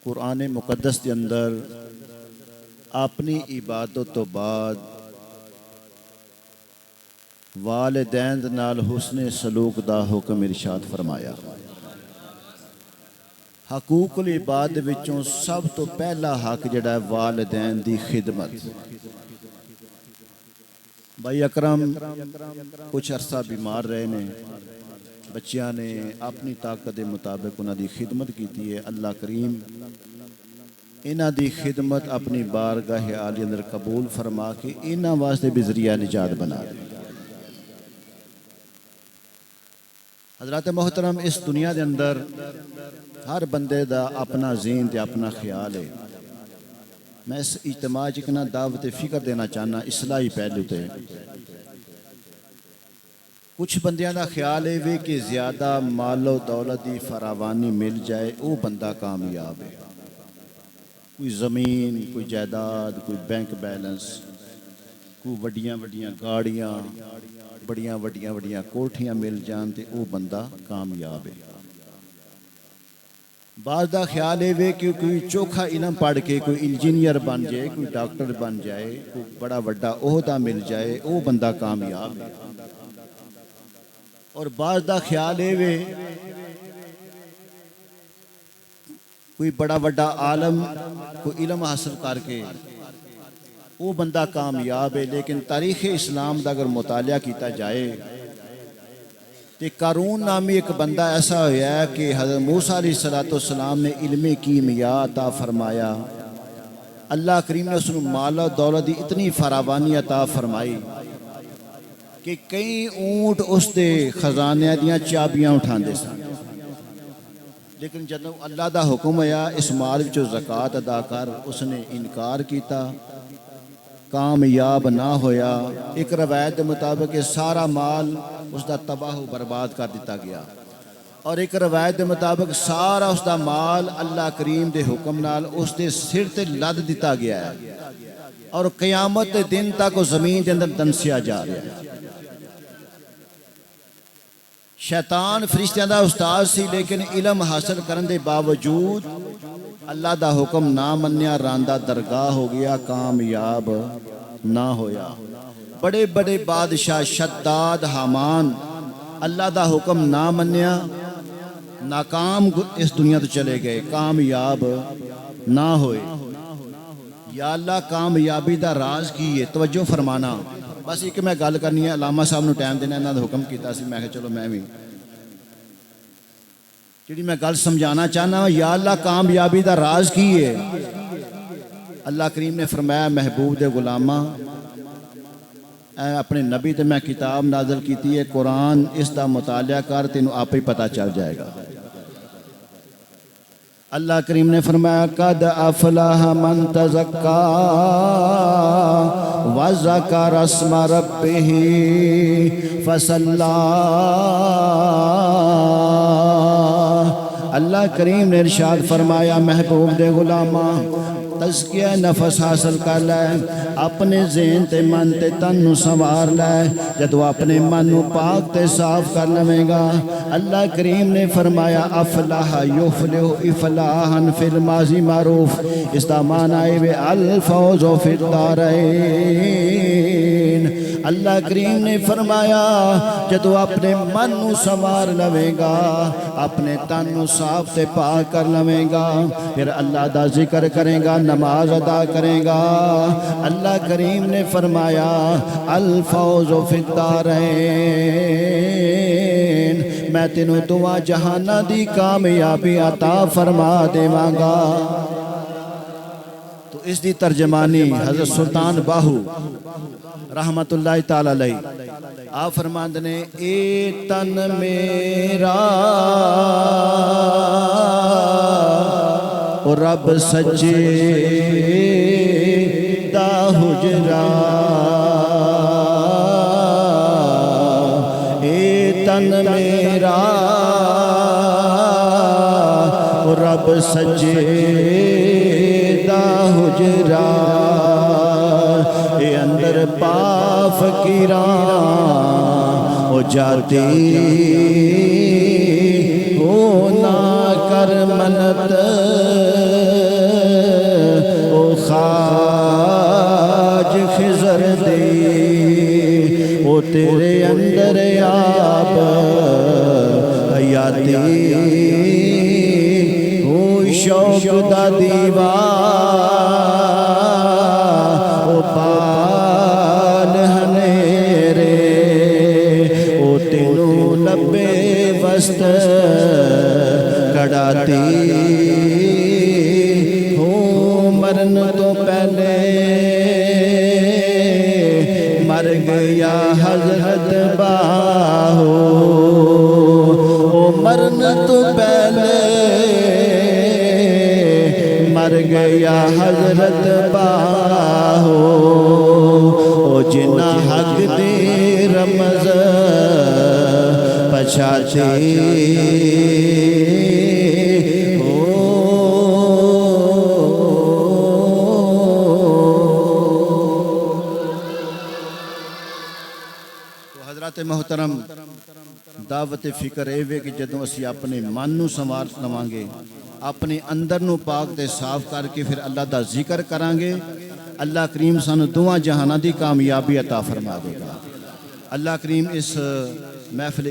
قرآن مقدس کے اندر اپنی عبادت تو بعد والدین نال حسن سلوک دا حکم ارشاد فرمایا۔ حقوق العباد وچوں سب تو پہلا حق جڑا ہے والدین دی خدمت۔ بھائی اکرم کچھ عرصہ بیمار رہے نے، بچیاں نے اپنی طاقت دے مطابق انہاں دی خدمت کیتی ہے۔ اللہ کریم انہاں دی خدمت اپنی بارگاہ عالی اندر قبول فرما کے انہاں واسطے بھی ذریعہ نجات بنا دے۔ حضرات محترم، اس دنیا دے اندر ہر بندے دا اپنا ذہن تے اپنا خیال ہے۔ میں اس اجتماع چکنا دعوت فکر دینا چاہنا اصلاحی پہلو تے۔ کچھ بندیاں دا خیال ہے کہ زیادہ مال و دولت دی فراوانی مل جائے وہ بندہ کامیاب ہے۔ کوئی زمین، کوئی جائیداد، کوئی بینک بیلنس، کوئی وڈیاں وڈیاں گاڑیاں، بڑیاں وڈیاں کوٹھیاں مل جان تے وہ بندہ کامیاب ہے۔ بعض دا خیال ہے کہ کوئی چوکھا علم پڑھ کے کوئی انجینئر بن جائے، کوئی ڈاکٹر بن جائے، کوئی بڑا وڈا عہدہ مل جائے وہ بندہ کامیاب ہے۔ اور بعض دا خیال ہے کوئی بڑا وڈا عالم کوئی علم حاصل کر کے وہ بندہ کامیاب ہے۔ لیکن تاریخ اسلام دا اگر مطالعہ کیتا جائے تو قارون نامی ایک بندہ ایسا ہوا ہے کہ حضرت موسیٰ علیہ السلام نے علم کیمیا عطا فرمایا۔ اللہ کریم نے اس نے مال و دولت دی اتنی فراوانی عطا فرمائی کہ کئی اونٹ اس دے خزانے دیاں چابیاں اٹھاندے سن۔ لیکن جب اللہ دا حکم آیا اس مال وچوں زکوٰۃ ادا کر، اس نے انکار کیتا، کامیاب نہ ہویا۔ ایک روایت کے مطابق سارا مال اس دا تباہ و برباد کر دیتا گیا، اور ایک روایت کے مطابق سارا اس دا مال اللہ کریم دے حکم نال اس دے سر تے لد دیتا گیا ہے، اور قیامت دے دن تک وہ زمین دے اندر دنسیا جا رہا ہے۔ شیطان فرشتیاں دا استاد سی، لیکن علم حاصل کرن دے باوجود اللہ دا حکم نہ منیا، راندہ درگاہ ہو گیا، کامیاب نہ ہویا۔ بڑے بڑے بادشاہ شداد حامان اللہ دا حکم نہ منیا، ناکام اس دنیا تو چلے گئے، کامیاب نہ ہوئے۔ یا اللہ کامیابی دا راز کی ہے؟ توجہ فرمانا۔ بس ایک میں گل کرنی ہے، علامہ صاحب نے ٹائم دینا، انہوں نے حکم کیتا سی، میں کہ چلو میں بھی جڑی میں گل سمجھانا چاہنا ہوں۔ یا اللہ کامیابی دا راز کی ہے؟ اللہ کریم نے فرمایا محبوب دے غلاماں، اے اپنے نبی تے میں کتاب نازل کیتی ہے قرآن، اس دا مطالعہ کر، تینوں آپ ہی پتہ چل جائے گا۔ اللہ کریم نے فرمایا قد افلح من تزکا وذکر اسم ربہ فصلی۔ اللہ کریم نے ارشاد فرمایا محبوب دے غلاماں تزکیہ نفس حاصل کر لے، اپنے ذہن تے من تے تن نو سنوار لے۔ جدو اپنے من نو پاک تے صاف کر لویں گا، اللہ کریم نے فرمایا افلح یفلح افلاحا فی الماضی معروف، اس دا معنی ہے الفوز فی الدارین۔ اللہ کریم نے فرمایا جدو اپنے من نو سنوار لویں گا، اپنے تن نو صاف تے پاک کر لویں گا، پھر اللہ دا ذکر کرے گا، نماز ادا کرے گا، اللہ کریم نے فرمایا الفوز فی الدارین، میں تینوں دعا جہانہ دی کامیابی عطا فرما دیواں گا۔ تو اس دی ترجمانی حضرت سلطان باہو رحمت اللہ تعالی علیہ آپ فرماندے نے اے تن میرا رب سجے دا حجرا، اے تن میرا رب سجے دا حجرا، اے اندر پا فقیراں او جاتی او نہ کر منت حیاتی او شوق دا دیوا او پال ہنیرے او تینوں لبے وسط کڑاتی ہو مرن تو پہلے مر گیا حضرت باہو او مرن تو پہلے مر گیا حضرت باہو او جنہ حق دے رمز پچھاتے حضرات محترم دعوت فکر ہے کہ جدوں اسی اپنے من نو سنوار لواਂਗੇ اپنے اندر نو پاک تے صاف کر کے پھر اللہ دا ذکر کرانگے اللہ کریم سانو دعا جہاناں دی کامیابی عطا فرما دے گا۔ اللہ کریم اس محفل